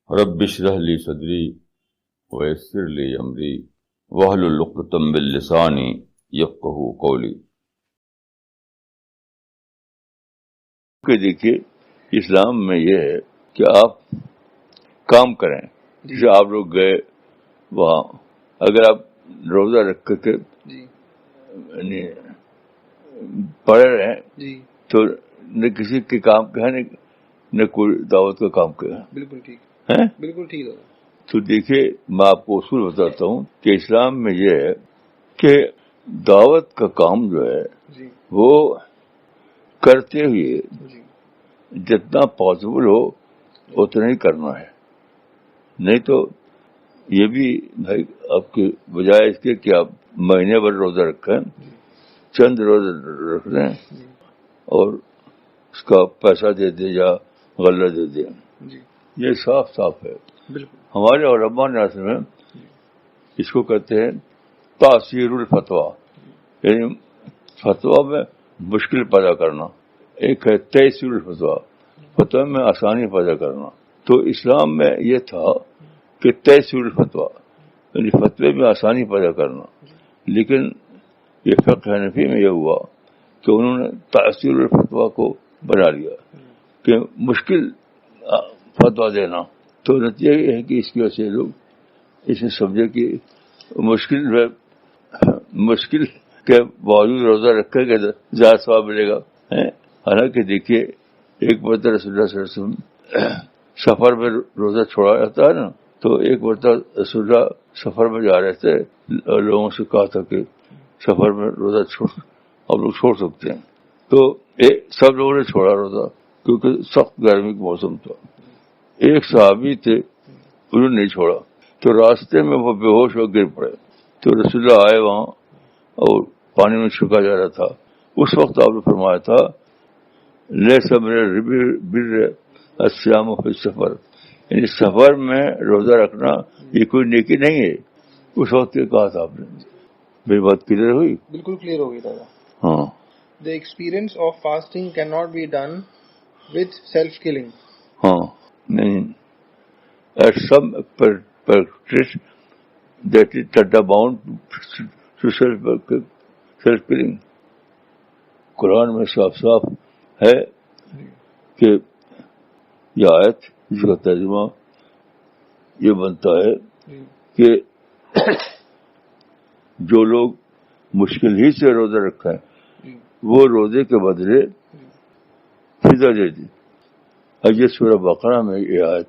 رب اشرح لی صدری ویسر لی امری واحلل عقدۃ من لسانی یفقہوا قولی. کہ دیکھیے اسلام میں یہ ہے کہ آپ کام کریں. جیسے آپ لوگ گئے وہاں، اگر آپ روزہ رکھ کر کے یعنی پڑے رہیں تو نہ کسی کے کام کا ہے نہ کوئی دعوت کا کام کا ہے. بالکل ٹھیک ہے، بالکل ٹھیک ہے. تو دیکھیے میں آپ کو اصول بتاتا ہوں کہ اسلام میں یہ ہے کہ دعوت کا کام جو ہے وہ کرتے ہوئے جتنا پاسبل ہو اتنا ہی کرنا ہے. نہیں تو یہ بھی بھائی آپ کے بجائے اس کے کہ آپ مہینے بھر روزہ رکھیں، چند روزہ رکھ لیں اور اس کا پیسہ دے دیں یا غلہ دے دیں. یہ صاف صاف ہے. ہمارے علماء نے اصل میں اس کو کہتے ہیں تاثیر الفتویٰ، یعنی فتویٰ میں مشکل پیدا کرنا. ایک ہے تیسیر الفتویٰ، فتویٰ میں آسانی پیدا کرنا. تو اسلام میں یہ تھا کہ تیسیر الفتویٰ یعنی فتوے میں آسانی پیدا کرنا. لیکن یہ فقہ حنفی میں یہ ہوا کہ انہوں نے تاثیر الفتویٰ کو بنا لیا کہ مشکل فتویٰ دینا. تو نتیجہ یہ ہے کہ اس کی وجہ سے لوگ اسے سمجھے کہ مشکل کے باوجود روزہ رکھے گا زیادہ ثواب ملے گا. حالانکہ دیکھیے ایک مرتبہ رسول اللہ صلی اللہ علیہ وسلم سفر میں روزہ چھوڑا جاتا ہے نا، تو ایک مرتبہ رسول اللہ سفر میں جا رہے تھے اور لوگوں سے کہا تھا کہ سفر میں روزہ آپ لوگ چھوڑ سکتے ہیں. تو سب لوگوں نے چھوڑا روزہ کیونکہ سخت گرمی کا موسم تھا. ایک صحابی تھے انہوں نے نہیں چھوڑا، تو راستے میں وہ بے ہوش ہو گر پڑے. تو رسول اللہ آئے وہاں اور پانی میں چھکا جا رہا تھا. اس وقت آپ نے فرمایا تھا لیس من البر الصیام فی السفر، یعنی سفر میں روزہ رکھنا یہ کوئی نیکی نہیں ہے. اس وقت یہ کہا تھا آپ نے. میری بات کلیئر ہوئی؟ بالکل کلیئر ہو گئی دادا. ہاں. The experience of fasting cannot be done with self-killing. ہاں نہیں. At some practice that is tantamount to self-killing. قرآن میں صاف صاف ہے کہ یہ آیت جس کا ترجمہ یہ بنتا ہے کہ جو لوگ مشکل ہی سے روزہ رکھیں وہ روزے کے بدلے فدیہ دے دیں. یہ سورہ بقرہ میں یہ آیت